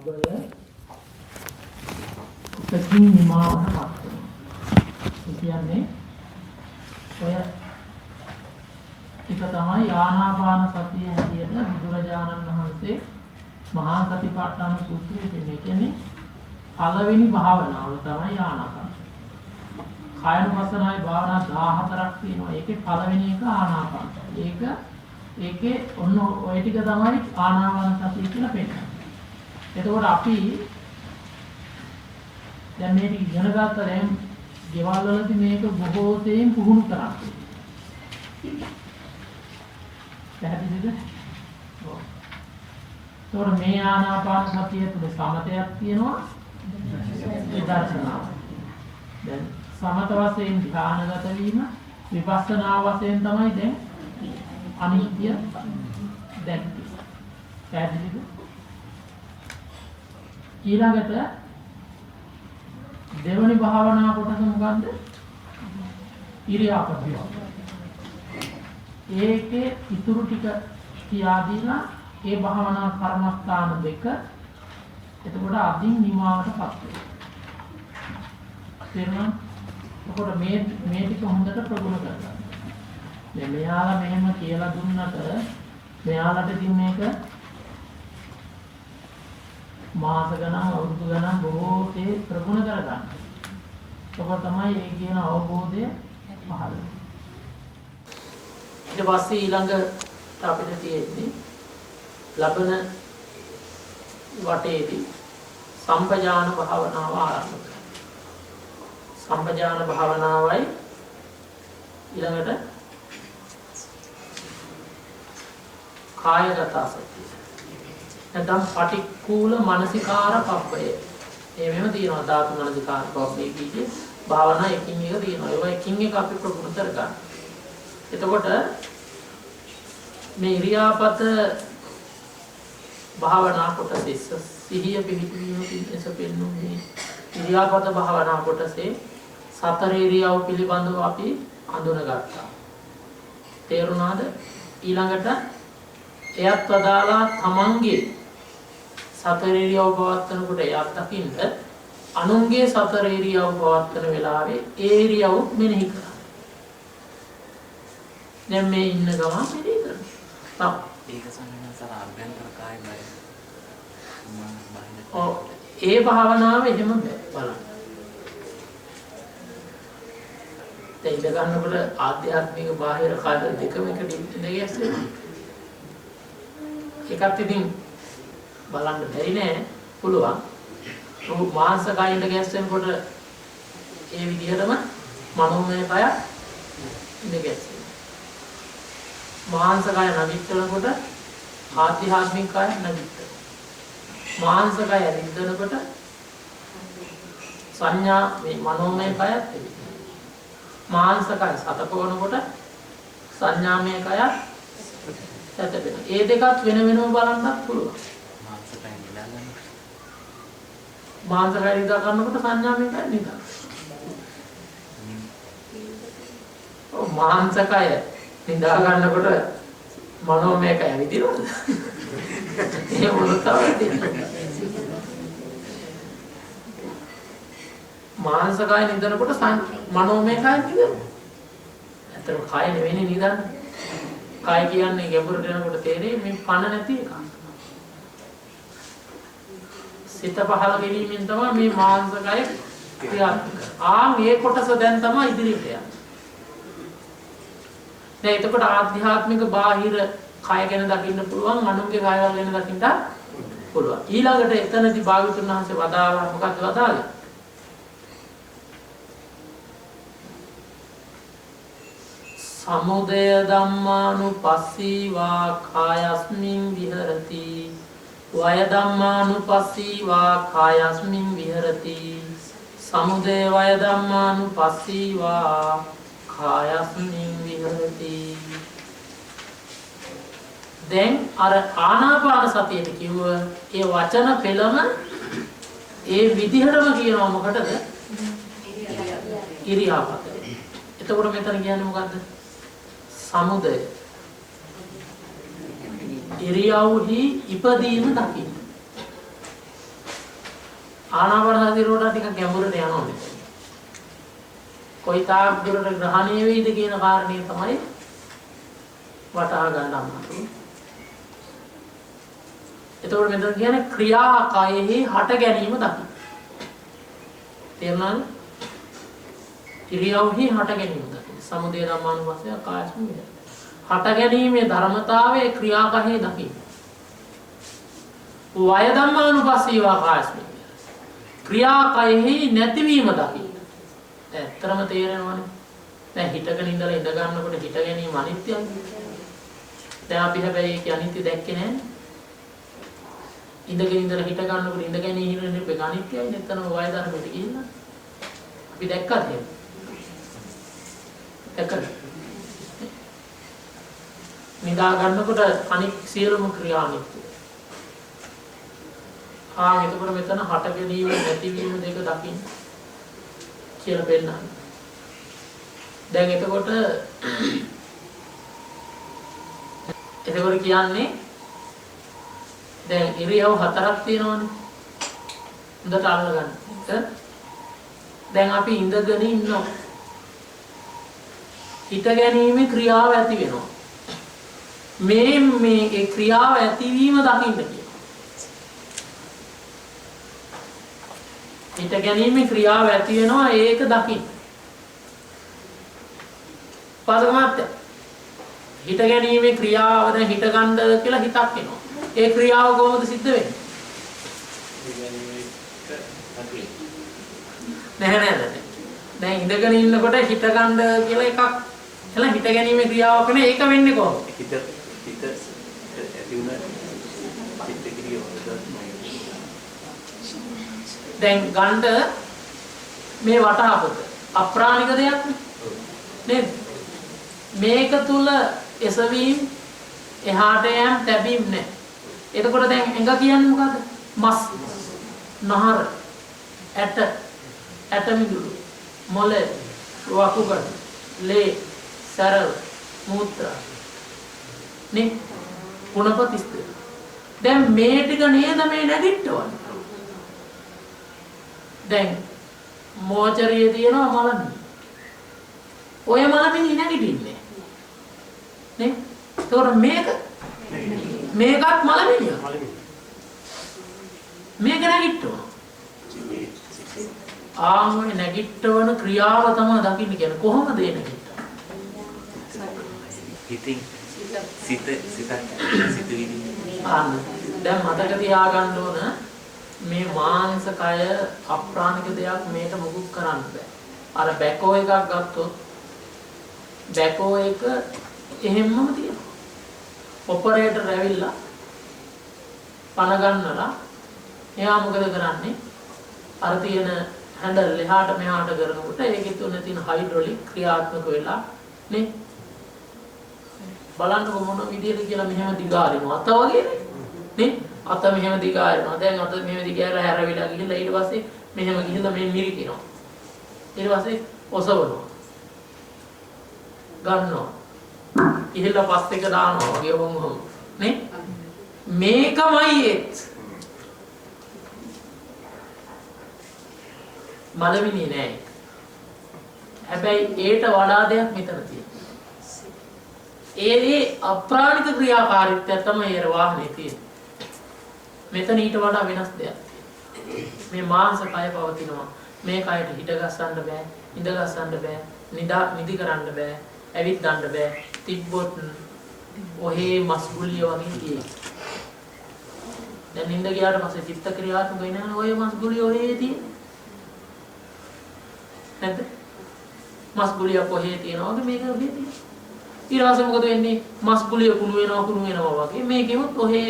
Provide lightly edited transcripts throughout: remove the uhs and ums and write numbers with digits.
පුද්ගලය උපකින් නිමාවන පත් කියන්නේ ඔය එක තමයි ආනාපාන සතිය හැටියට බුදුරජාණන් වහන්සේ මහා සතිපට්ඨාන සූත්‍රයේ කියන්නේ පළවෙනි භාවනාව තමයි ආනාපාන. කායනුපස්සනාවේ භාවනා 14ක් තියෙනවා. ඒකේ පළවෙනි එක ආනාපාන. ඒකේ ඔන්න ඔය ටික තමයි ආනාපාන සතිය කියලා පෙන්නන්නේ. එතකොට අපි දැන් මේක ඉගෙන ගත්ත දැන් ගෙවල් වලදී මේක බොහෝ සෙයින් පුහුණු කරන්නේ. පැහැදිලිද? ඔව්. ඒතකොට මේ ආනාපාන සතිය තුළ සමතයක් තියෙනවා විදර්ශනාව. දැන් සමත වශයෙන් ධ්‍යානගත වීම විපස්සනා වශයෙන් තමයි දැන් අනිත්‍ය දැක්කේ. පැහැදිලිද? ඊළඟට දෙවනි භාවනා කොටස මොකද්ද? ඉරියාපත. ඒකේ ඉතුරු ටික කියා දීලා ඒ භාවනා කර්මස්ථාන දෙක එතකොට අදින් නිමාවටපත් වෙනවා. තේරුණා? එතකොට මේ ටික හොඳට ප්‍රගුණ කරගන්න. දැන් මෙයාලා මෙහෙම කියලා දුන්නට මෙයාලට ඉතින් මේක මාස ගණන් අවුරුදු ගණන් බොහෝ තේ ප්‍රගුණ කරගන්න. ඒක තමයි ඒ කියන අවබෝධය පහළ වෙන්නේ. ඊට පස්සේ ඊළඟට අපිට තියෙන්නේ ලබන වටේදී සම්පජාන භාවනාව ආරම්භ කරනවා. සම්පජාන භාවනාවයි ඊළඟට කායගත සතිය. නැත්නම් පටික්කුල මානසිකාර පබ්බය. මේවෙම තියෙනවා ධාතු මානසිකාර පබ්බය කීයේ භාවනා එකින් එක තියෙනවා. ඒවා එකින් එක අපි ප්‍රගුණ කරගන්න. එතකොට මේ ඉරියාපත භාවනා කොටසේ සිහිය පිහිටවීම පිණිස පෙන්වන්නේ ඉරියාපත භාවනා කොටසේ සතර ඉරියව් පිළිබඳව අපි හඳුනගත්තා. තේරුණාද? ඊළඟට එයත් අදාලා තමන්ගේ සතර ඉරියව් පවත්වනකොට එයත් දකින්න අනුන්ගේ සතර ඉරියව් පවත්වන වෙලාවේ ඒ ඉරියව් මෙනෙහි කරා. දැන් මේ ඉන්න ගමන් මෙනෙහි කරනවා. ඒක සම්මතතර අභ්‍යන්තර කාය බය. ඒ භාවනාව එහෙම බලන්න. දැන් ඉඳ ගන්නකොට ආධ්‍යාත්මික බාහිර කාය දෙකම එකට ඉඳගැස්සෙනවා. එකත් ඉතින් බලන්න බැරි නෑ පුළුවන්. මාංශ කයින්ද ගැස්සෙනකොට ඒ විදිහටම මනෝමය කය ඉඳ ගැස්සෙනවා. මාංශ කය නැගිටනකොට ආධ්‍යාත්මික කය නැගිටිනවා. මාංශ කය ඇවිදිනකොට සංඥා මේ මනෝමය කයත් ඇවිදිනවා. මාංශ කය සතපවනකොට සංඥාමය කයත් ඒ දෙකත් වෙන වෙනම බලන්නත් පුළුවන්. මාංශකය නිදා ගන්නකොට සංඥාමය කය නිදා. ඔව් මාංශකය නිදා ගන්නකොට මනෝමය කය විදිනවද? ඒ මොනතරම්ද? මාංශකය නිදනකොට මනෝමය කය නිදනවා. ඇත්තටම කය නෙවෙයි නිදන්නේ. කය කියන්නේ ගැඹුරට යනකොට තේරෙන්නේ මේ පණ නැති එක. සිත පහළ ගැනීමෙන් තමයි මේ මාංශකය ක්‍රියාත්මක. මේ කොටස දැන් තමයි ඉදිරියට යන්නේ. දැන් එතකොට ආධ්‍යාත්මික බාහිර කය ගැන දකින්න පුළුවන්, අනුන්ගේ කයවල් ගැන දකින්න පුළුවන්. ඊළඟට එතනදී භාග්‍යවතුන් වහන්සේ වදාළා මොකක්ද වදාළේ? සමුදය ධම්මානුපස්සීවා කායස්මින් විහෙරති වය ධම්මානුපස්සීවා කායස්මින් විහෙරති සමුදය වය ධම්මානුපස්සීවා කායස්මින් විහෙරති. දැන් අර ආනාපාන සතියට කිව්ව ඒ වචන පෙළම ඒ විදිහටම කියනවා මොකටද? ඉරියාපත. එතකොට මෙතන කියන්නේ මොකද්ද? සමුදය ඉරියව්හි ඉපදීම දකින්න. ආනාපාන සතිය වලට ටිකක් ගැඹුරට යනවා මෙතන. කොයි තාක් දුරට ග්‍රහණය වෙයිද කියන කාරණේ තමයි වටහා ගන්න අමාරුයි. එතකොට මෙතන කියන්නේ ක්‍රියාකයෙහි හට ගැනීම දකින්න. තේරුණාද? ඉරියව්හි හට ගැනීම දකින්න. සමුදය ධම්මානුපස්සය කායස්මින් විහෙරති. හට ගැනීමේ ධර්මතාවයේ ක්‍රියාකයෙහි දකින්න. වය ධම්මානුපස්සීවා කායස්මින් ක්‍රියාකයෙහි නැතිවීම දකින්න. ඇත්තටම තේරෙනවනේ. දැන් හිතගෙන ඉඳලා ඉඳ ගන්නකොට හිත ගැනීම අනිත්‍යයි. දැන් අපි හැබැයි ඒක අනිත්‍ය දැක්කේ නැහැ. ඉඳගෙන ඉඳලා හිත ගන්නකොට ඉඳ ගැනීම හිතේ අනිත්‍යයි. නැත්නම් වය ධර්මයට ගිහිල්ලා අපි දැක්කද එහෙම? දැක්කද? නිදා ගන්නකොට අනික් සියලුම ක්‍රියා අනිත්‍යයි. එතකොට මෙතන හට ගැනීම නැතිවීම දෙක දකින්න කියලා පෙන්නනවා. දැන් එතකොට කියන්නේ දැන් ඉරියව් හතරක් තියෙනවනේ. හොඳට අල්ලගන්න. දැන් අපි ඉඳගෙන ඉන්නවා. හිත ගැනීමේ ක්‍රියාව ඇති වෙනවා. මේ ක්‍රියාව ඇතිවීම දකින්න කියනවා. හිත ගැනීමේ ක්‍රියාව ඇති වෙනවා ඒක දකින්න. පාදකමාත්‍ය හිත ගැනීමේ ක්‍රියාව දැන් හිත ගන්න කියලා හිතක් එනවා. ඒ ක්‍රියාව කොහොමද සිද්ධ වෙන්නේ? නෑ. දැන් ඉඳගෙන ඉන්නකොට හිත ගන්න කියලා එකක් එලා හිත ගැනීමේ ක්‍රියාවක් නේ ඒක වෙන්නේ කොහොමද? හිත ඇති වුණ හිත ක්‍රියාව දැන් ගන්න මේ වටහපත අප්‍රාණික දෙයක් නේද? මේක තුල එසවීම එහාට යෑම තැබීම නැහැ. එතකොට දැන් එංග කියන්නේ මොකද්ද? මස්, නහර, ඇට මිදුළු, මොළ, වකුගඩු, ලේ, සරල, මූත්‍රා. නේ? කුණපතිස්ත. දැන් මේ ටික නේද මේ නැගිටවන්නේ? දැන් මෝචරියේ තියෙනවා මලමිණි. ඔය මලමිණි නැගිටින්නේ. නේ? ඒතකොට මේකත් මලමිණිය. මේක නැගිට්ටවනවා. ආමෝනේ නැගිට්ටවන ක්‍රියාව තමයි දකින්න කියන්නේ. කොහොමද ඒ නැගිට්ටවන්නේ? හිතින් සිතවිලි දැන් මතක තියාගන්න ඕන මේ මාංශ කය අප්‍රාණික දෙයක් මේක මොකුත් කරන්න බෑ. අර බැකෝ එකක් ගත්තොත් බැකෝ එක එහෙම්මම තියෙනවා. ඔපරේටර් ඇවිල්ලා පණ ගන්නලා එයා මොකද කරන්නේ? අර තියෙන හැන්ඩල් එහාට මෙහාට කරනකොට ඒකේ තුනේ තියෙන හයිඩ්‍රොලික් ක්‍රියාත්මක වෙලා නේ බලන්නකො මොන විදියද කියලා මෙහෙම දිගාරිනවා අත වගේනේ නේ අත මෙහෙම දිගාරිනවා දැන් අත මෙහෙම දිගාරලා හැරවිලා ගිහිල්ලා ඊට පස්සේ මෙහෙම ගිහිල්ලා මේ මිරිකිනවා ඊට පස්සේ ඔසවනවා ගන්නවා ඉහිල්ලා පස් එක දානවා වගේ වොම් නේ මේකමයි ඒත් මලමිණි නෑ හැබැයි ඒට වඩා දෙයක් මෙතන තියෙනවා ඒ අප්‍රාණික ක්‍රියාකාරීත්වය තමයි ඒ වාහනේ තියෙන්නේ මෙතන ඊට වඩා වෙනස් දෙයක් තියෙනවා මේ මාංශ කය පවතිනවා මේ කයට හිට ගස්සන්න බෑ ඉඳ ගස්සන්න බෑ නිදි කරන්න බෑ ඇවිත් ගන්න බෑ තිබ්බොත් ඔහේ මස්ගුලිය වගේ කියේ දැන් නින්ද ගියාට පස්සේ චිත්ත ක්‍රියාත්මක වෙන්නේ නැහැ ඔය මස්ගුලිය ඔහේ තියෙන්නේ නැද්ද මස්ගුලිය කොහේ තියෙනවද මේක ඔහේ තියෙන්නේ ඊළඟට මොකද වෙන්නේ මස්ගුලිය කුණු වෙනවා වගේ මේකෙමුත් ඔහේ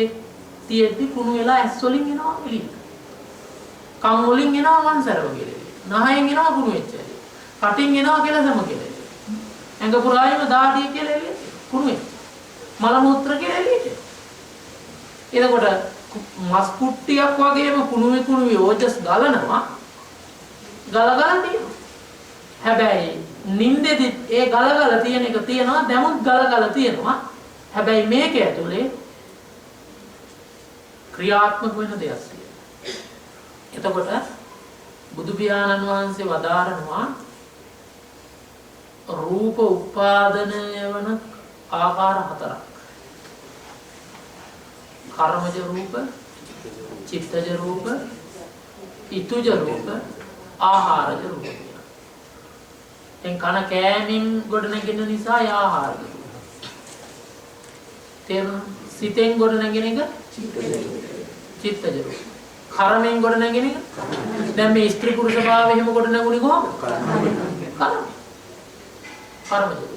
තියෙද්දි කුණු වෙලා ඇස් වලින් එනවා එළියට කන් වලින් එනවා වංශර වගේ නහයෙන් එනවා කුණු වෙච්ච කටින් එනවා කෙලසම කියලා ඇඟ පුරායිම දාඩිය කියලා එළියට කුණු වෙනවා මල මූත්‍ර කියලා එළියට එතකොට මස් කුට්ටියක් වගේම කුණුවේ ඕජස් ගලනවා ගලගල තියෙනවා හැබැයි නින්දෙදි ඒ ගලගල තියෙන එක තියෙනවා දැමුත් ගලගල තියෙනවා හැබැයි මේක ඇතුලේ ක්‍රියාත්මක වෙන දෙයක් තියෙනවා එතකොට බුදු පියාණන් වහන්සේ වදාරනවා රූප උපාදනය වන ආකාර හතරක්. කර්මජ රූප, චිත්තජ රූප, ඉතුජ රූප, ආහාරජ රූප කියලා. දැන් කන කෑමෙන් ගොඩනැගෙන නිසා ආහාරජ රූප. සිතෙන් ගොඩනැගෙන එක චිත්තජ රූප. කර්මෙන් ගොඩනැගෙන එක දැන් මේ ස්ත්‍රී පුරුෂ භාවය එහෙම ගොඩනැගුණේ කොහොමද? කර්මජ රූප.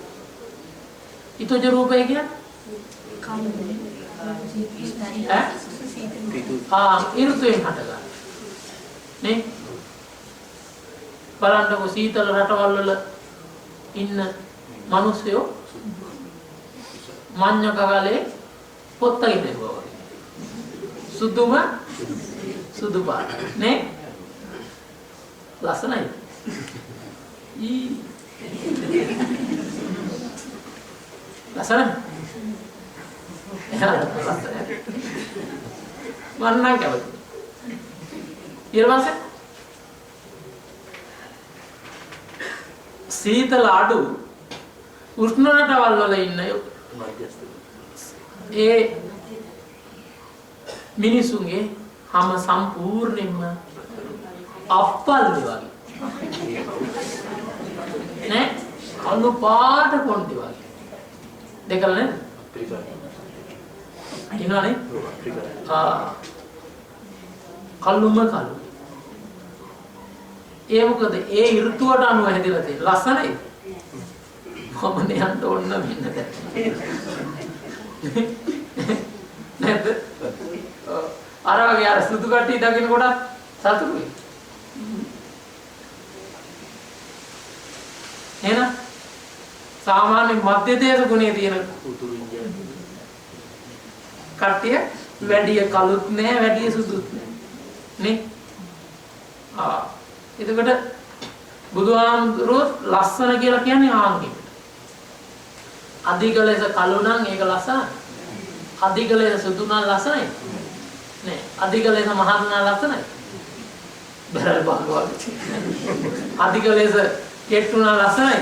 ඉතුජ රූපය කියන්නේ ඍතුයෙන් හටගන්න. නේ? බලන්නකො සීතල රටවල් වල ඉන්න මිනිස්සුયો මඤ්ඤ කගලේ පොත්තගෙන ඉන්නවා වගේ. සුදු පාට. නේ? ලස්සනයි. ලස්සනයි. වර්ණම් කවද? ඊළඟට සීතල අඩු උෂ්ණ රටවල් වල ඉන්න ඒ මිනිසුන්ගේ හැම සම්පූර්ණයෙන්ම අප්පල් වගේ නේ කළු පාට පොන්ටි වගේ දෙකල නේද ඉන්නවනේ කළුම කළු ඒ මොකද ඒ ඍතුවට අනුව හැදලා තියෙන ලස්සනයි මම නියන්ට ඕන මෙන්න දැන් නේද අර වගේ අර සුදු කට්ටිය දකින්න කොට සතුටුයි එහෙනම් සාමාන්‍ය මධ්‍ය දේශ ගුණයේ තියෙන කට්ටිය වැඩි කළුත් නැහැ වැඩි සුදුත් නැහැ නේ එතකොට බුදුහාමුදුරුවෝ ලස්සන කියලා කියන්නේ ආන්ගේ අධික ලෙස කළු නම් ඒක ලස්සනයි අධික ලෙස සුදු නම් ලස්සනයි නේ අධික ලෙස මහත් නම් ලස්සනයි බරල් බලනවා අධික ලෙස කෙට්ටු නම් ලස්සනයි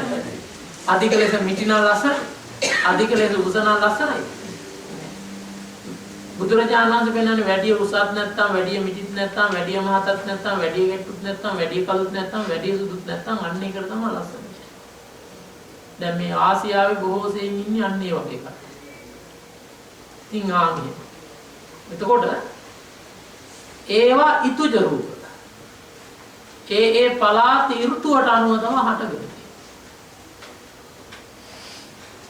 අධික ලෙස මිටි නම් ලස්සනයි අධික ලෙස උස නම් ලස්සනයි බුදුරජාණන් වහන්සේ පෙන්නන්නේ වැඩි උසත් නැත්නම් වැඩි මිටිත් නැත්නම් වැඩි මහතත් නැත්නම් වැඩි කෙට්ටුත් නැත්නම් වැඩි කළුත් නැත්නම් වැඩි සුදුත් නැත්නම් අන්න ඒකට තමයි ලස්සන. දැන් මේ ආසියාවේ බොහෝ සෙයින් ඉන්නේ අන්න ඒ වගේ එකක්. ඉතින් ආන්නේ. එතකොට ඒවා ඉතුජ රූප. ඒ පලාත ඍතුවට අනුව තමයි හටගන්නේ.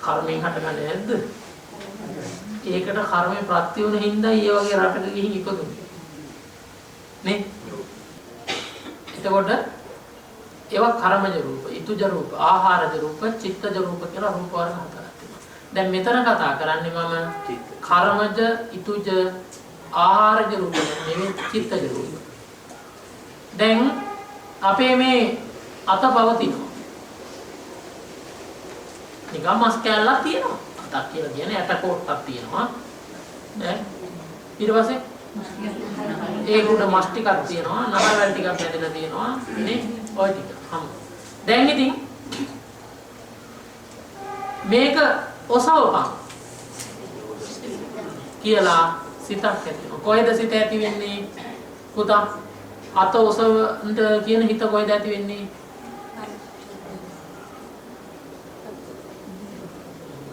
කර්මෙන් හටගන්නේ නැද්ද? ඒකට කර්මයේ ප්‍රත්‍ය වුණ හින්දා ඊ වගේ රටක ගිහින් ඉපදුනේ නේ එතකොට ඒවා කර්මජ රූප, ඉතුජ රූප, ආහාරජ රූප, චිත්තජ රූප කියලා රූප වර්ග හතරක් තියෙනවා. දැන් මෙතන කතා කරන්නේ මම කර්මජ, ඉතුජ, ආහාරජ රූප නෙවෙයි චිත්තජ රූප. දැන් අපේ මේ අත පවතිනවා. නිකම් මස් කැල්ලක් තියෙනවා. අතක් කියලා කියන්නේ ඇට කොටක් තියෙනවා. නේ? ඊට පස්සේ ඒක උඩ මස් ටිකක් තියෙනවා, නහරවැල් ටිකක් ඇදලා තියෙනවා. නේ? ඔය ටික. දැන් ඉතින් මේක ඔසවපන් කියලා සිතක් ඇති වෙනවා. කොහෙද සිත ඇති වෙන්නේ? පුතා අත ඔසවන්න කියන හිත කොහෙද ඇති වෙන්නේ?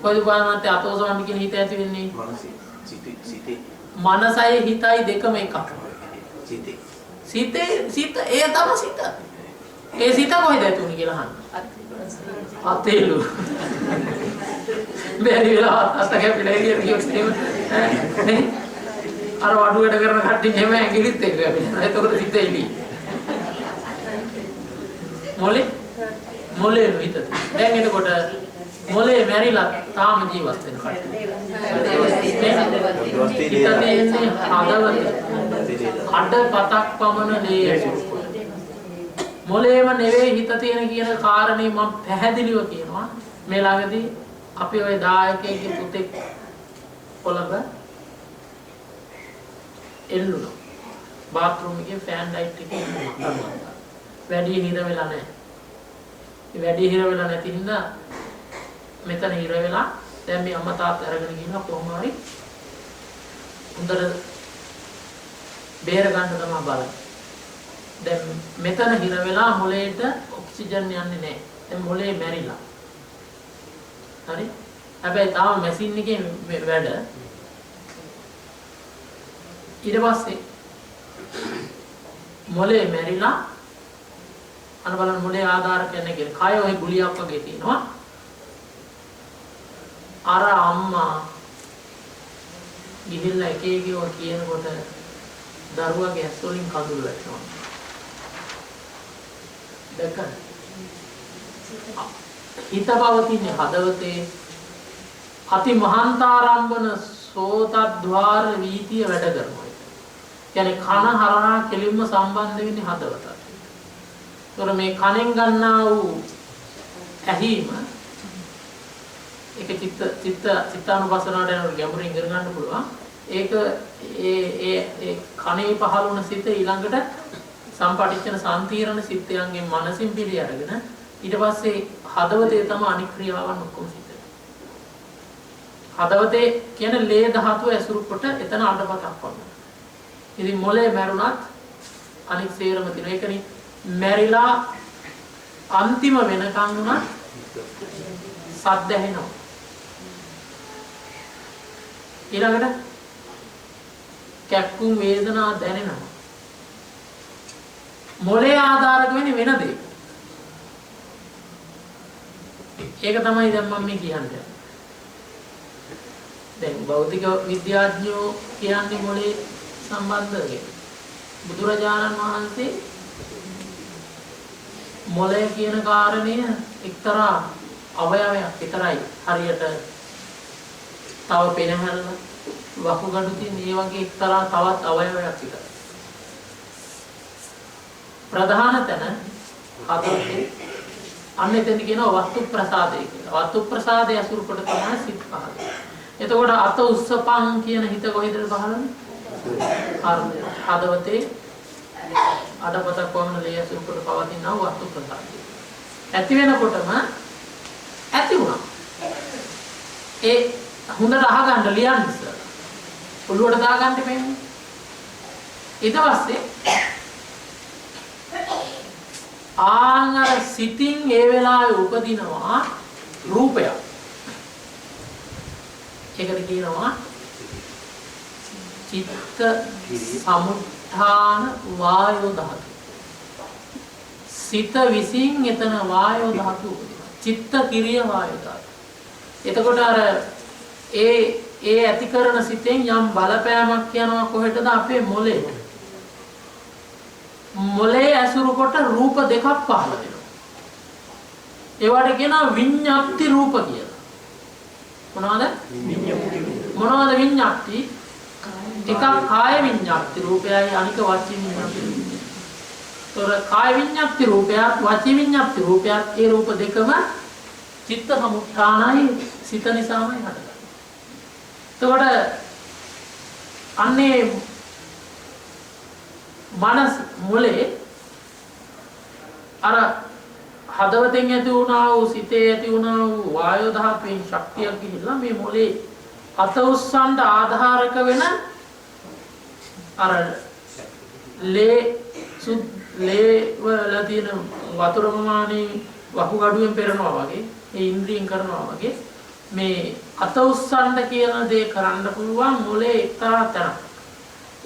කොයිද බලන්නත් අත ඔසවන්න කියන හිත ඇති වෙන්නේ? සිතේ. මනසයි හිතයි දෙකම එකක්. සිත ඒ තමයි සිත. ඒ සිත කොහෙද ඇති උනේ කියලා අහන්න. අතේලු. බැරි වෙලා අත කැපිලා ගියොත් නේ අර වඩු වැඩ කරන කට්ටිය එහෙම ඇඟිලිත් එක්ක කැපිලා. ඒතකොට සිත එළි. මොලේ හිත. දැන් එතකොට මොලේ මැරිලා තාම ජීවත් වෙන කට්ටිය. අඩ පතක් පමණ ලේ. මොලේම නෙවෙයි හිත තියෙන කියන කාරණේ මම පැහැදිලිව කියනවා. මේ ළඟදී අපි ওই දායකයෙක්ගේ පුතෙක් කොළඹ එල්ලුණා. බාත්රූම් එකේ ෆෑන් ලයිට් එකේ වැඩි හිර වෙලා නැහැ. ඒ වැඩි හිර වෙලා නැති හින්දා මෙතන හිර වෙලා දැන් මේ අම්මා තාත්තා අරගෙන ගිහින් කොහොම හරි හොඳට බේර ගන්න තමයි බලන්නේ. දැන් මෙතන හිර වෙලා මොළයට ඔක්සිජන් යන්නේ නැහැ. දැන් මොළේ මැරිලා. හරි? හැබැයි තාම මැෂින් එකේ වැඩ. ඊට පස්සේ මොළේ මැරිලා අන්න බලන්න මොළේ ආධාරක කියන්නේ කය ඔය ගුලියක් වගේ තියෙනවා. අර අම්මා ගිහිල්ලා එක එකව කියනකොට දරුවාගේ ඇස් වලින් කඳුළු වැටෙනවා. දැක්කද? හිත පවතින හදවතේ අති මහන්තාරම්භන සෝතද්්වාර වීතිය වැඩ කරනවා. කියන්නේ කන හරහා කෙලින්ම සම්බන්ධ වෙන්නේ හදවතට. ඒතර මේ කනෙන් ගන්නා වූ ඇහිම ඒක චිත්තානුපස්සනාවට යන ගැඹුරින් ඉගෙන ගන්න පුළුවන්. ඒක ඒ කනේ පහළ වුණ සිත ඊළඟට සම්පටිච්ඡන සම්තිරණ සිත්යන්ගේ මනසින් පිළි අරගෙන ඊට පස්සේ හදවතේ තම අනික් ක්‍රියාවන් ඔක්කොම සිද්ධ වෙනවා. හදවතේ කියන ලේ ධාතුව ඇසුරු කොට එතන අඩපතක් වගේ. ඉතින් මොලේ මැරුණත් අනික් සේරම තියෙනවා. ඒකනේ මැරිලා අන්තිම වෙනකන් උනත් සද්ද ඇහෙනවා. ඊළඟට කැක්කුම් වේදනා දැනෙනවා. මොලේ ආධාරක වෙන්නේ වෙන දෙයක්. ඒක තමයි දැන් මම මේ කියන්නේ. දැන් භෞතික විද්‍යාඥයෝ කියන්නේ මොලේ සම්බන්ධයෙන්. බුදුරජාණන් වහන්සේ මොලය කියන කාරණය එක්තරා අවයවයක් විතරයි. හරියට තව පෙනහැල්ල වකුගඩු තියෙන ඒ වගේ එක්තරා තවත් අවයවයක් විතරයි. ප්‍රධාන තැන හදවතේ අන්න එතන කියනවා වස්තු ප්‍රසාදය කියලා. වස්තු ප්‍රසාදය අසුරු කොට තමයි සිත් පහළ. එතකොට අත උස්සපං කියන හිත කොහෙද පහළන්නේ? හදවතේ අඩපතක් වමන ලේ අසුරු කොට පවතිනා වස්තු ප්‍රසාදය. ඇති වෙනකොටම ඇති වුණා. ඒ හොඳට අහගන්න ලියන්න ඉස්සර. ඔළුවට දාගන්න එපෙන්නේ. ඊට පස්සේ ආංගර සිතින් ඒ වෙලාවේ උපදිනවා රූපයක්. ඒකට කියනවා චිත්ත සමුත්ථාන වායෝ ධාතු. සිත විසින් එතන වායෝ ධාතු උපදිනවා. චිත්ත කිරිය වායෝ ධාතු. එතකොට අර ඒ ඇති කරන සිතෙන් යම් බලපෑමක් යනවා කොහෙටද? අපේ මොලේ. මොලේ ඇසුරු කොට රූප දෙකක් පහළ වෙනවා. ඒවට කියනවා විඤ්ඤාප්ති රූප කියලා. මොනවද? මොනවද විඤ්ඤාප්ති? එකක් කාය විඤ්ඤාප්ති රූපයයි අනික වාචික විඤ්ඤාප්ති රූපයයි. තොර කාය විඤ්ඤාප්ති රූපයත් වාචික විඤ්ඤාප්ති රූපයත් ඒ රූප දෙකම චිත්ත සමුත්ථානයි සිත නිසාමයි හටගන්නේ. එතකොට අන්නේ මනස මොලේ අර හදවතෙන් ඇති වුණා වූ සිතේ ඇති වුණා වූ වායෝ ධාතුවේ ශක්තියක් ගිහිල්ලා මේ මොලේ අත උස්සන්න ආධාරක වෙන අර ලේ වල තියෙන වතුර ප්‍රමාණය වකුගඩුවෙන් පෙරනවා වගේ ඒ ඉන්ද්‍රියෙන් කරනවා වගේ මේ අත උස්සන්න කියන දේ කරන්න පුළුවන් මොලේ එක්තරා තැනක්.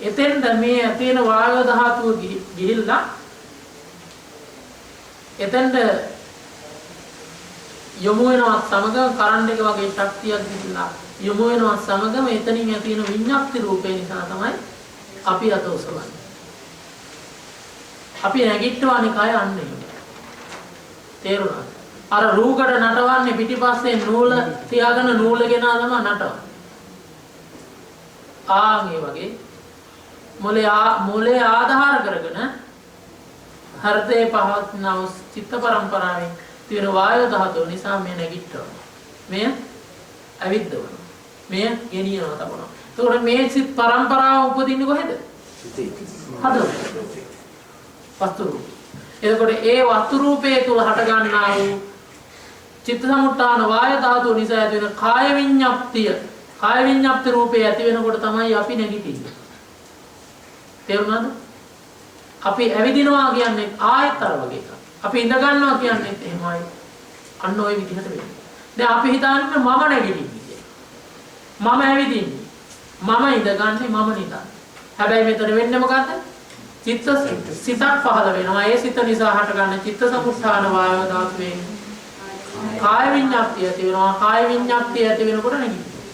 එතෙන්ද මේ තියෙන වායෝ ධාතුව ගිහිල්ලා එතෙන්ද යොමු වෙනවත් සමග කරන්ට් එක වගේ ශක්තියක් ගිහිල්ලා යොමු වෙනවත් සමගම එතනින් ඇති වෙන විඤ්ඤාප්ති රූපේ නිසා තමයි අපි අත උස්සවන්නේ. අපි නැගිට්ටවන්නේ කය අන්නේ. තේරුණාද? අර රූකඩ නටවන්නේ පිටිපස්සේ නූල තියාගෙන නූල ගෙනා තමයි නටවන්නේ. ආන්ගේ වගේ මොලේ ආධාර කරගෙන හෘදේ පවත්නව චිත්ත පරම්පරාවෙන් තියෙන වායු ධාතුව නිසා මේ නැගිට්ටවනවා. මෙය ඇවිද්දවනවා. මෙය ගෙනියනවා තබනවා. ඒතකොට මේ චිත් පරම්පරාව උපදින්නේ කොහෙද? හදවත. වස්තු රූප. එතකොට ඒ වස්තු රූපයේ තුල හට ගන්නා වූ චිත්ත සමුත්ථාන වාය ධාතුව නිසා ඇති වෙන කාය විඤ්ඤාප්තිය. කාය විඤ්ඤාප්ති රූපේ ඇති වෙනකොට තමයි අපි නැගිටින්නේ. තේරුණාද? අපි ඇවිදිනවා කියන්නේ ආයතර වගේ එකක්. අපි ඉඳ ගන්නවා කියන්නේ එහෙමයි. අන්න ওই විදිහට වෙන්නේ. දැන් අපි හිතන්නේ මම නැගිටින්නේ කියලා. මම ඇවිදින්නේ. මම ඉඳගන්නේ මම නිදා. හැබැයි මෙතන වෙන්නේ මොකද්ද? චිත්ත සිතක් පහළ වෙනවා. ඒ සිත නිසා හටගන්න චිත්ත සමුත්ථාන වාය ධාතුවේ කාය විඤ්ඤාප්තිය ඇති වෙනවා. කාය විඤ්ඤාප්තිය ඇති වෙනකොට නැගිටිනවා.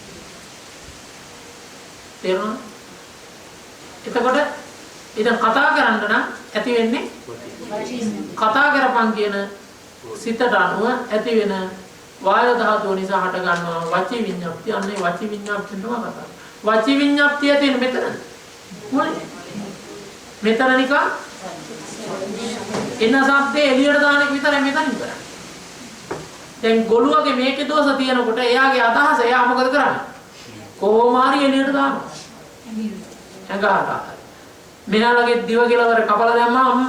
තේරුණාද? එතකොට ඉතින් කතා කරන්න නම් ඇති වෙන්නේ කතා කරපන් කියන සිතට අනුව ඇති වෙන වායු ධාතුව නිසා හට ගන්නවා වචී විඤ්ඤාප්තිය. අන්නේ වචී විඤ්ඤාප්තිය තමයි කතා. වචී විඤ්ඤාප්තිය තියෙන මෙතන මොලේ. මෙතන නිකන් එන සද්දේ එළියට දාන එක විතරයි මෙතනින් කරන්නේ. දැන් ගොළුවගේ මේකේ දෝෂ තියෙනකොට එයාගේ අදහස එයා මොකද කරන්නේ? කොහොම හරි එළියට දානවා. එංගහලා මෙයාලගේ දිව කෙලවර කපලා දැම්මම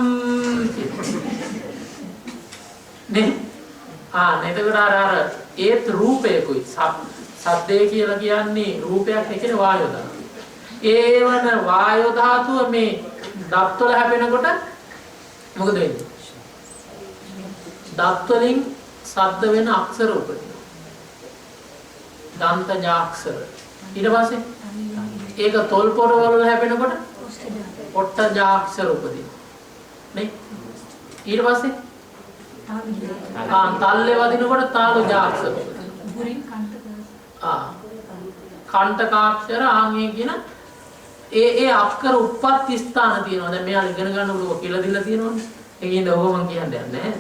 නේ එතකොට අර ඒත් රූපයකුයි සද්දේ කියලා කියන්නේ රූපයක් නෙකනේ වායෝ ධාතුව. ඒ වන වායෝ ධාතුව මේ දත් වල හැපෙනකොට මොකද වෙන්නේ? දත් වලින් ශබ්ද වෙන අක්ෂර උපදිනවා. දන්ත ජාක්ෂර. ඊට පස්සේ ඒක තොල් පොර වල හැපෙනකොට ඔට්ට ජාක්ෂර උපදිනවා. නේ? ඊට පස්සේ තල්ලේ වදිනකොට තාලු ජාක්ෂර උපදිනවා. කණ්ඨකාක්ෂර ආන්ගේ කියන ඒ අක්ෂර උප්පත්ති ස්ථාන තියෙනවා. දැන් මෙයාලා ඉගෙන ගන්නකොට කියලා දීලා තියෙනවනේ. ඒකින්ද ඔහොම මං කියන්නේ නැහැ.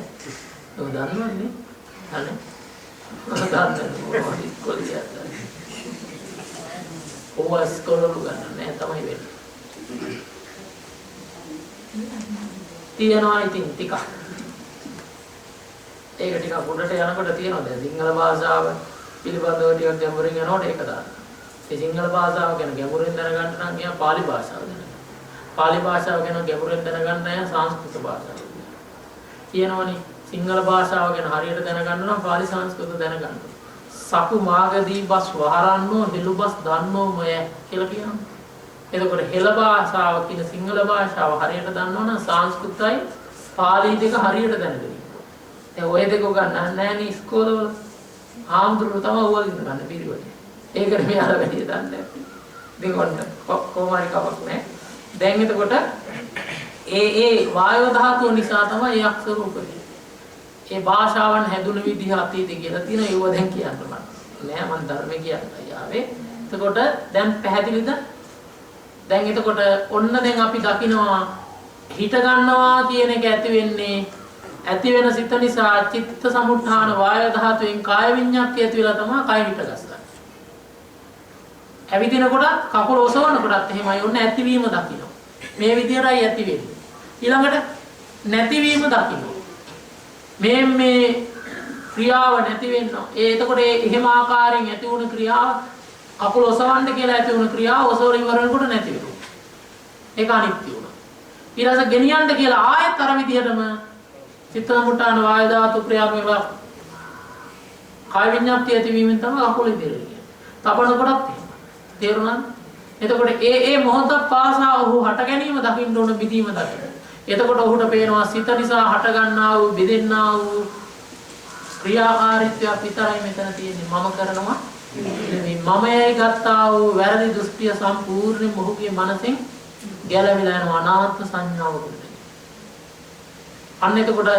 ඔය දන්නවන්නේ? අනේ. දන්නේ කොලියට. ඔවස් කොලු ගන්න නැහැ තමයි වෙන්නේ. තියනවා ඉතින් ටිකක්. ඒක ටිකක් උඩට යනකොට තියෙනවා. දැන් සිංහල භාෂාව පිළිබඳව ටිකක් ගැඹුරින් යනකොට ඒක දාන්න. ඒ සිංහල භාෂාව ගැන ගැඹුරින් දැනගන්න නම් ගියා පාලි භාෂාව දැනගන්න. පාලි භාෂාව ගැන ගැඹුරින් දැනගන්න නම් සංස්කෘත භාෂාව. කියනවනේ සිංහල භාෂාව ගැන හරියට දැනගන්න නම් පාලි සංස්කෘත දැනගන්න. සකු මාගදී බස් වහරන්නෝ හෙළුබස් දන්නෝමය කියලා කියනවා. එතකොට හෙළ භාෂාව කියන සිංහල භාෂාව හරියට දන්නවනම් සංස්කෘතයි පාලි දෙක හරියට දැනගන්න. දැන් ඔය දෙක ගන්න නැහැ නේ ඉස්කෝලවල. ආම්දුරු තමයි ඕවා ඉගෙන ගන්න පිළිවෙල. ඒකට මෙයාලා වැඩි දන්නේ නැහැ. ඉතින් ඔන්න කොහොමරි කමක් නැහැ. දැන් එතකොට ඒ වායෝ ධාතුව නිසා තමයි ඒ අක්ෂර උපදින්නේ. ඒ භාෂාවන් හැදුණු විදිහ අතීතේ කියලා තියෙන ඒව දැන් කියන්න මම නෑ මම ධර්මයේ කියන්නයි ආවේ. එතකොට දැන් පැහැදිලිද? දැන් එතකොට ඔන්න දැන් අපි දකිනවා හිත ගන්නවා කියන එක ඇති වෙන්නේ ඇති වෙන සිත නිසා චිත්ත සමුත්ථාන වාය ධාතුවෙන් කාය විඤ්ඤාප්තිය ඇති වෙලා තමයි කාය හිත ගස්සන්නේ. ඇවිදිනකොට කකුල ඔසවනකොටත් එහෙමයි ඔන්න ඇතිවීම දකින්න. මේ විදියටයි ඇති වෙන්නේ. ඊළඟට නැතිවීම දකින්න. මේ ක්‍රියාව නැති වෙනවා. එතකොට එහෙම ආකාරයෙන් ඇති වුණ ක්‍රියාව කකුල ඔසවන්න කියලා ඇති වුණ ක්‍රියාව ඔසවන ඉවරනකොට නැති වෙනවා. ඒක අනිත්‍ය වුණා. ඊළඟට ගෙනියන්න කියලා ආයෙත් අර විදිහටම චිත්ත සමුත්ථාන වාය ධාතු ක්‍රියාව වෙලා කාය විඤ්ඤාප්තිය ඇතිවීමෙන් තමයි කකුල ඉදිරියට. තබනකොටත් තේරුණාද? එතකොට ඒ මොහොත පාසා ඔහු හට ගැනීම දකින්න ඕන බිදීම දකින්න. එතකොට ඔහුට පේනවා සිත නිසා හට ගන්නා වූ බෙදෙන්නා වූ ක්‍රියාකාරීත්වය විතරයි මෙතන තියෙන්නේ. මම කරනවා නෙවෙයි. මමයි ගත්තා වූ වැරදි දෘෂ්ටිය සම්පූර්ණයෙන් මොහුගේ මනසෙන් ගැලවිලා යන අනාත්ම සංඥාවකට. අන්න එතකොට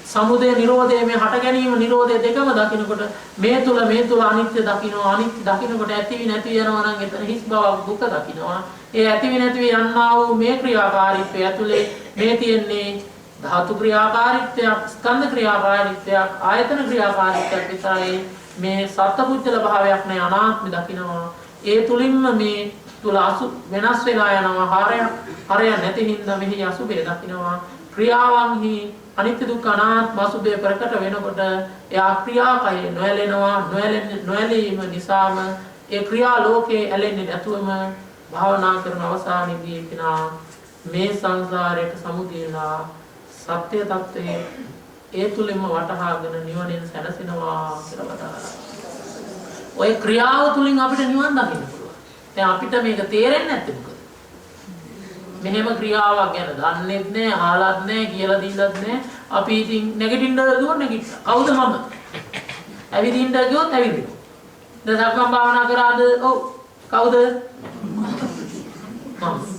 සමුදය නිරෝධය මේ හට ගැනීම නිරෝධය දෙකම දකිනකොට මේ තුල අනිත්‍ය දකින්නවා. අනිත්‍ය දකිනකොට ඇතිවි නැති යනවා නම් එතන හිස් බවක් දුක දකින්නවා. ඒ ඇතිවි නැතිවි යන්නා වූ මේ ක්‍රියාකාරීත්වය ඇතුලේ මේ තියෙන්නේ ධාතු ක්‍රියාකාරීත්වයක්, ස්කන්ධ ක්‍රියාකාරීත්වයක්, ආයතන ක්‍රියාකාරීත්වයක් විතරයි. මේ සත්පුද්ගල භාවයක් නේ අනාත්ම දකින්නවා. ඒ තුලින්ම මේ තුල අසු වෙනස් වෙලා යනවා. හරය නැති හින්දා මෙහි අසුබේ දකින්නවා. ක්‍රියාවන්හි අනිත්‍ය දුක්ඛ අනාත්ම අසුබේ ප්‍රකට වෙනකොට එයා ක්‍රියාකය නොඇලෙනවා. නොඇලීම නිසාම ඒ ක්‍රියා ලෝකේ ඇලෙන්නේ නැතුවම භාවනා කරන අවසානයේදී එකිනා මේ සංසාරයට සමුදේලා සත්‍ය తත්වයේ ඒ තුලින්ම වටහාගෙන නිවනෙන් සැනසෙනවා කියලා වදාළා. ඔය ක්‍රියාව තුලින් අපිට නිවන් දකින්න පුළුවන්. දැන් අපිට මේක තේරෙන්නේ නැත්තේ මොකද? මෙහෙම ක්‍රියාවක් ගැන දන්නේත් නැහැ, අහලත් නැහැ, කියලා දීලත් නැහැ. අපි ඉතින් නැගිටින්න ගියොත් නැගිට්ටා. කවුද මම? ඇවිදින්න ගියොත් ඇවිදිනවා. දැන් සක්මන් භාවනා කරාද? ඔව්. කවුද? මම.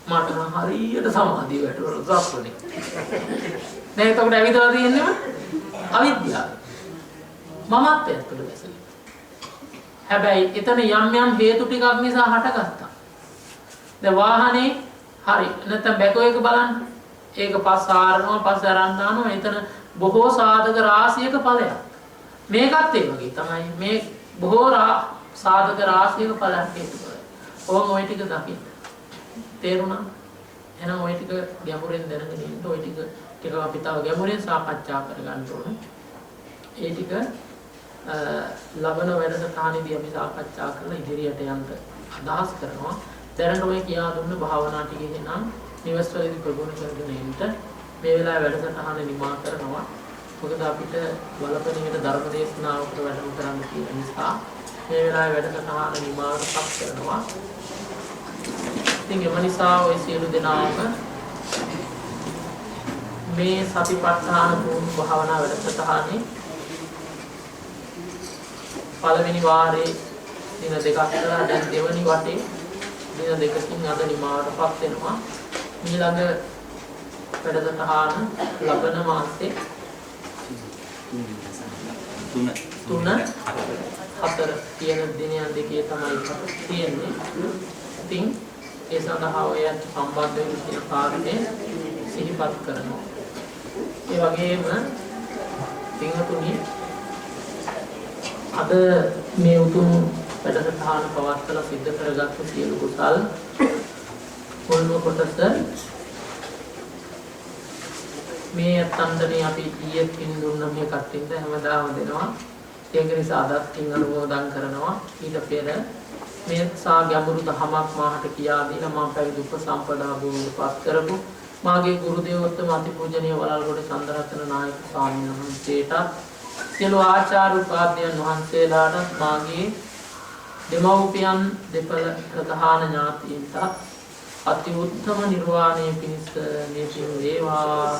මට නම් හරියට සමාධිය වැටුණා සක්මනේ. දැන් එතකොට ඇවිදලා තියෙන්නේම අවිද්‍යාව. මමත් ඇත්තට වැසෙලා. හැබැයි එතන යම් හේතු ටිකක් නිසා හටගත්තා. දැන් වාහනේ හරි නැත්නම් බැකෝ එක බලන්න. ඒක පස්ස ආරනවා පස්ස අරන් දානවා. එතන බොහෝ සාධක රාශියක ඵලයක්. මේකත් ඒ වගේ තමයි. මේ බොහෝ සාධක රාශියක ඵලයක් හේතුඵලයි. ඕම ওই ටික දකින්න. තේරුණා? එහෙනම් ওই ටික ගැඹුරින් දැනගෙන ඉන්න. ওই ටික අපි තව ගැඹුරින් සාකච්ඡා කරගන්න ඕනේ. ඒ ටික ලබන වැඩසටහනේදී අපි සාකච්ඡා කරලා ඉදිරියට යන්න අදහස් කරනවා. දැනට ඔය කියා දුන්න භාවනා ටිකේ නම් නිවස්වලදී ප්‍රගුණ කරගෙන ඉන්න මේ වෙලාවේ වැඩසටහන නිමා කරනවා. මොකද අපිට බලපෑමේට ධර්ම දේශනාවකට වැඩම කරන්න තියෙන නිසා මේ වෙලාවේ වැඩසටහන නිමාවටපත් කරනවා. ඉතින් එම නිසා ඔය සියලු දෙනාම මේ සතිපට්ඨාන භූමි භාවනා වැඩසටහනේ පළවෙනි වාරේ දින දෙකක් කරලා දැන් දෙවෙනි වටේ දින දෙකකින් අද නිමාවටපත් වෙනවා. ඊළඟ වැඩසටහන ලබන මාසේ 3-4 කියන දිනයන් දෙකේ තමයි තියෙන්නේ. ඉතින් ඒ සඳහා ඔයත් සම්බන්ධ වෙන තියෙන කාරණේ සිහිපත් කරනවා. ඒ වගේම පින්වතුනි අද මේ උතුම් වැඩසටහන පවත්වලා සිද්ධ කරගත්තු සියලු කුසල් මුල්ම කොටස මේ අත්තන්දනේ අපි ඊයේ පින් දුන්න මේ කට්ටින්ට හැමදාම දෙනවා. ඒක නිසා අදත් පින් අනුමෝදන් කරනවා. ඊට පෙර මේ සා ගැඹුරු දහමක් මාහට කියා දීලා මම පැවිදි උපසම්පදා භූමිපත් කරපු මාගේ ගුරු දේවෝත්තම අතිපූජනීය වලල්ගොඩ චන්දරත්න නායක ස්වාමීන් වහන්සේට සියලු ආචාර්ය උපාධ්‍යයන් වහන්සේලාට මාගේ දෙමව්පියන් දෙපළ ප්‍රධාන ඥාතීන්ට අති උත්තම නිර්වාණය පිණිස මේ පින් වේවා.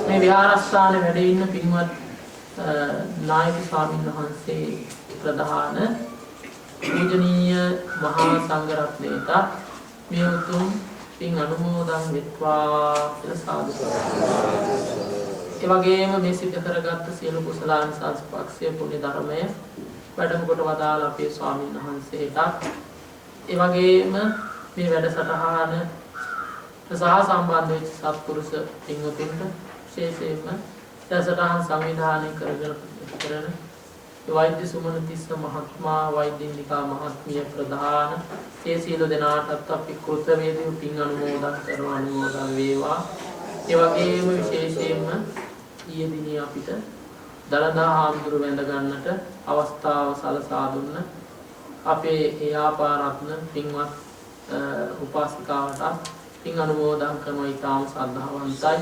මේ විහාරස්ථානයේ වැඩ ඉන්න පින්වත් නායක ස්වාමීන් වහන්සේ ප්‍රධාන පූජනීය මහා සංඝරත්නයට මේ උතුම් පින් අනුමෝදන් වෙත්වා කියලා සාදු කරනවා. ඒ වගේම මේ සිද්ධ කරගත්ත සියලු කුසලාන් සංස්පක්ෂය පුණ්‍ය ධර්මය වැඩම කොට වදාළ අපේ ස්වාමීන් වහන්සේට ඒ වගේම මේ වැඩසටහන සහ සම්බන්ධ වෙච්ච සත්පුරුෂ පින්වතුන්ට විශේෂයෙන්ම වැඩසටහන් සංවිධානය කරන වෛද්‍ය සුමන තිස්ස මහත්මයා වෛද්‍ය නිකා මහත්මිය ප්‍රධාන ඒ සියලු දෙනාටත් අපි කෘතවේදීව පින් අනුමෝදන් කරන අනුමෝදන් වේවා. ඒ වගේම විශේෂයෙන්ම ඊයේ දිනේ අපිට දලදා හාමුදුරු වැඳ ගන්නට අවස්ථාව සලසා දුන්න අපේ එයාපාරත්න පින්වත් උපාසිකාවට පින් අනුමෝදන් කරනවා. ඊටාම ශ්‍රද්ධාවන්තයි.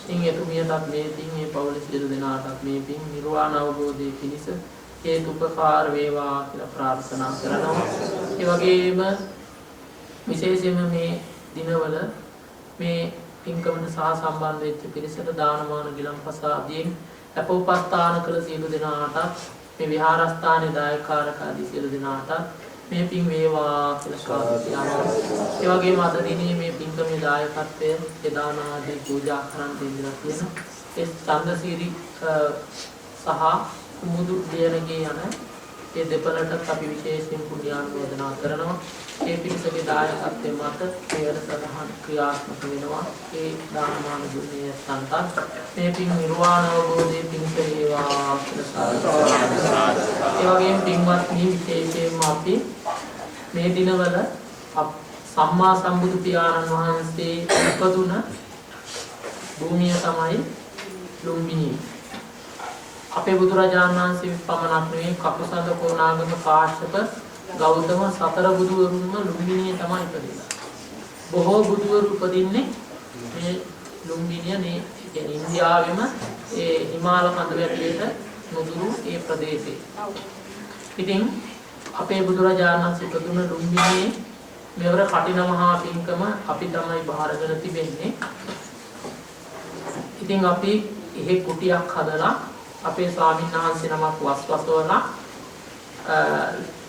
ඉතින් එතුමියටත් මේ පින් මේ පවුල සියලු දෙනාටත් මේ පින් නිර්වාණ අවබෝධයේ පිණිස හේතුපකාර වේවා කියලා ප්‍රාර්ථනා කරනවා. ඒ වගේම විශේෂයෙන්ම මේ දිනවල මේ පින්කමට සහ සම්බන්ධ වෙච්ච පිරිසට දානමාන ගිලන්පස ආදීන් අපෝපස්ථාන කළ සියලු දෙනාටත් මේ විහාරස්ථානයේ දායකාරක ආදී සියලු දෙනාටත් මේ පින් වේවා කියලා ප්‍රාර්ථනා කරනවා. ඒ වගේම අද දිනේ මේ පින්කමේ දායකත්වය දාන ආදී පූජා කරන් දෙන්නලා තියෙන ඒ චන්දසිරි සහ කුමුදු දියණගේ යන ඒ දෙපළටත් අපි විශේෂයෙන් පුණ්‍යානුමෝදනා කරනවා. ඒ පිරිසගේ දායකත්වයෙන් මත මේ වැඩසටහන ක්‍රියාත්මක වෙනවා. ඒ දානමාන දුන්නේ සන්තත් මේ පින් නිර්වාණ අවබෝධයේ පින් වේවා කියලා ඒ වගේම පින්වත්නි විශේෂයෙන්ම අපි මේ දිනවල සම්මා සම්බුදු පියාණන් වහන්සේ උපදුන භූමිය තමයි ලුම්බිනි. අපේ බුදුරජාණන් වහන්සේ පමණක් නෙවෙයි කකුසඳ කොණාගම කාශ්‍යප ගෞතම සතර බුදුවරුන්ම ලුම්බිනියේ තමයි ඉපදිලා. බොහෝ බුදුවරු උපදින්නේ මේ ලුම්බිනිය නේ කියන්නේ ඉන්දියාවෙම ඒ හිමාල කඳ වැටියට නුදුරු ඒ ප්‍රදේශේ. ඉතින් අපේ බුදුරජාණන් වහන්සේ ඉපදුන ලුම්බිනියේ මෙවර කටින මහා පින්කම අපි තමයි බාරගෙන තිබෙන්නේ. ඉතින් අපි එහෙ කුටියක් හදලා අපේ ස්වාමීන් වහන්සේ නමක් වස්වසවලා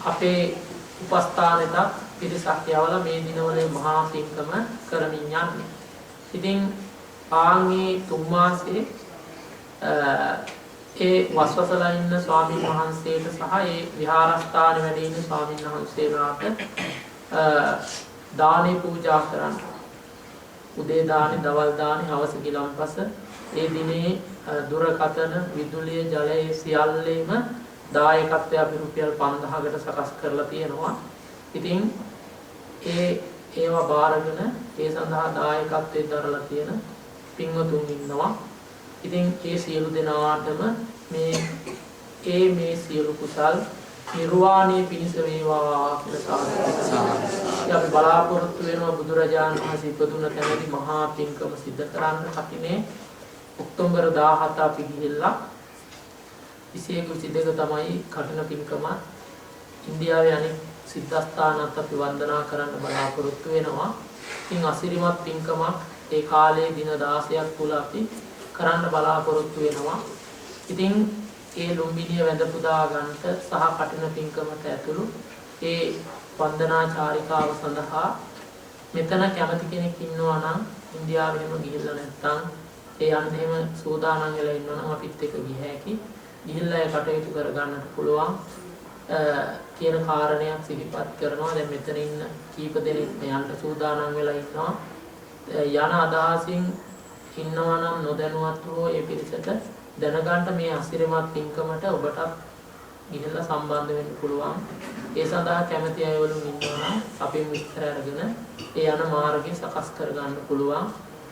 අපේ උපස්ථානෙට පිරිසක් යවලා මේ දිනවල මහා පින්කම කරමින් යන්නේ. ඉතින් ආන්ගේ තුන් මාසේ ඒ වස්වසලා ඉන්න ස්වාමීන් වහන්සේට සහ ඒ විහාරස්ථාන වැඩ ඉන්න ස්වාමීන් වහන්සේලාට දානේ පූජා කරන්න. උදේ දානේ, දවල් දානේ, හවස ගිලම්පස ඒ දිනේ දුරකථන, විදුලිය, ජලය සියල්ලේම දායකත්වය අපි රුපියල් 5000කට සකස් කරලා තියෙනවා. ඉතින් ඒවා බාරගෙන ඒ සඳහා දායකත්වයෙන් දරලා තියෙන පින්වතුන් ඉන්නවා. ඉතින් ඒ සියලු දෙනාටම මේ සියලු කුසල් නිර්වාණය පිණිස වේවා කියලා සාදු. අපි බලාපොරොත්තු වෙනවා බුදුරජාණන් වහන්සේ ඉපදුන තැනදී මහා පින්කම සිද්ධ කරන්න. කටිනේ ඔක්තෝබර් 17 අපි ගිහිල්ලා 22 තමයි කටින පින්කම. ඉන්දියාවේ අනෙක් සිද්ධාස්ථානත් අපි වන්දනා කරන්න බලාපොරොත්තු වෙනවා. ඉතින් අසිරිමත් පින්කමක් ඒ කාලේ දින 16ක් තුල අපි කරන්න බලාපොරොත්තු වෙනවා. ඉතින් ඒ ලුම්බිනිය වැඳ පුදා ගන්නට සහ කටින පින්කමට ඇතුළු ඒ වන්දනා චාරිකාව සඳහා මෙතන කැමති කෙනෙක් ඉන්නවා නම් ඉන්දියාවෙම ගිහිල්ලා නැත්නම් ඒ යන්න එහෙම සූදානම් වෙලා ඉන්නවා නම් අපිත් එක්ක ගිය හැකි. ගිහිල්ලා ඒ කටයුතු කර ගන්නට පුළුවන් කියන කාරණයක් සිහිපත් කරනවා. දැන් මෙතන ඉන්න කීප දෙනෙක් යන්න සූදානම් වෙලා ඉන්නවා. යන අදහසින් ඉන්නවා නම් නොදැනුවත්ව ඒ පිරිසට දැනගන්න මේ අසිරිමත් පින්කමට ඔබට ගිහිල්ලා සම්බන්ධ වෙන්න පුළුවන්. ඒ සඳහා කැමති අයවලු ඉන්නවා නම් අපේ විස්තර අරගෙන ඒ යන මාර්ගය සකස් කර ගන්න පුළුවන්.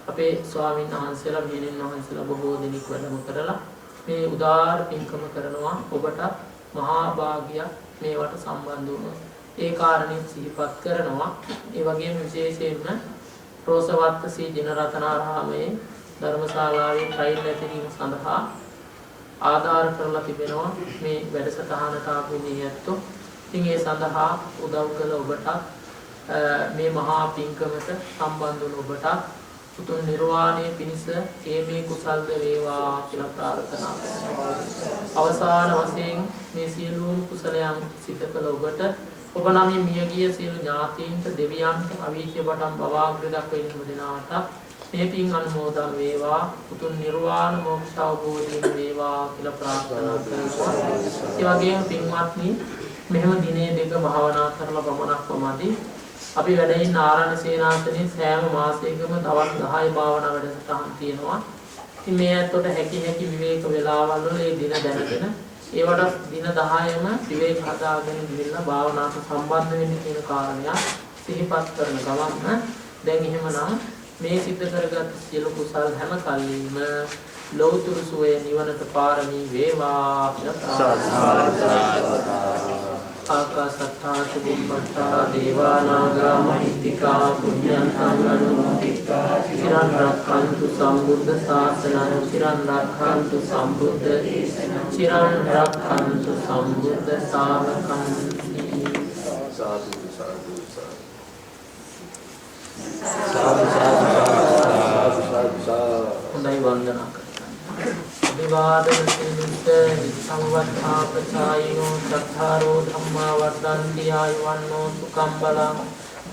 අපේ ස්වාමීන් වහන්සේලා මෙහෙණින් වහන්සේලා බොහෝ දෙනෙක් වැඩම කරලා මේ උදාාර පින්කම කරනවා. ඔබට මහා භාග්‍යයක් මේවට සම්බන්ධ වුණා. ඒ කාරණේ සිහිපත් කරනවා. ඒ වගේම විශේෂයෙන්ම රෝසවත්ත සී ජිනරතනාරාමයේ ධර්මශාලාවේ ට්‍රයිල් ඇතිරීම සඳහා ආධාර කරලා තිබෙනවා මේ වැඩසටහනට ආපු මේ ඇත්තෝ. ඉතින් ඒ සඳහා උදව් කළ ඔබට මේ මහා පින්කමට සම්බන්ධ වුණ ඔබට උතුම් නිර්වාණය පිණිස මේ කුසල්ද වේවා කියලා ප්‍රාර්ථනා කරනවා. අවසාන වශයෙන් මේ සියලුම කුසලයන් සිත කළ ඔබට ඔබ නම් මියගිය සියලු ඥාතීන්ට දෙවියන්ට අවීච බටම් බවාග්‍ර දක්වන දෙනාට මේ පින් අනුමෝදන් වේවා. උතුම් නිර්වාණ මොක්ෂ අවබෝධයෙන් වේවා කියලා ප්‍රාර්ථනා කරනවා. ඒ වගේම පින්වත්නි මෙහෙම දිනේ දෙක භාවනා කරලා පමණක්ම මදි. අපි වැඩ ඉන්න ආරණ්‍ය සේනාසනේ සෑම මාසයකම දවස් 10 භාවනා වැඩසටහන් තියෙනවා. ඉතින් මේ ඇත්තට හැකි විවේක වේලාවල් වල මේ දින දැනගෙන ඒවට දින 10ම විවේක හදාගෙන ගිහිල්ලා භාවනාවට සම්බන්ධ වෙන්න කියන කාරණය සිහිපත් කරන ගමන් දැන් එහෙමනම් මේ සිද්ධ කරගත් සියලු කුසල් හැම කල්ලිම ලෞතර සුවය නිවනට පාරමී වේවා ආකාසත්තා චුම්බත්තා දේවානාගා මහිත්‍තිකා පුඤ්ඤන්තං අනුමෝදිතා චිරන් රක්ඛන්තු සම්බුද්ධ ශාසනං චිරන් රක්ඛන්තු සම්බුද්ධ චිරන් රක්ඛන්තු සම්බුද්ධ ශාසනං සාදු සාදු හොඳයි වන්දනා කරගන්න. අභිවාදන සින්දුත සංවත්තා ප්‍රචායිනෝ චත්තාරෝ ධම්මා වර්ධන්ති ආයුවන්නෝ සුඛං බලං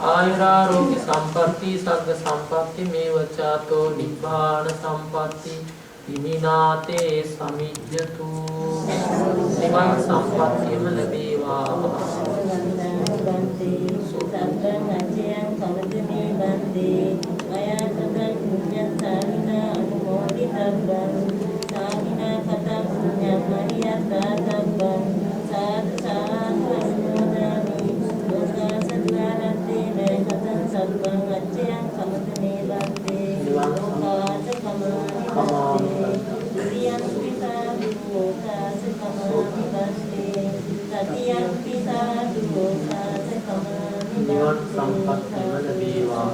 ආයුරාෝග්‍ය සම්පatti සග්ග සම්පatti මේවචාතෝ නිබ්බාන සම්පatti ඉමිනාතේ සමිජ්ජතු නිවන් සම්පත්තියම ලැබේවා. සතියම්පි සාදු සාසකමානි නිවන් සම්පත්තිය ලැබේවා.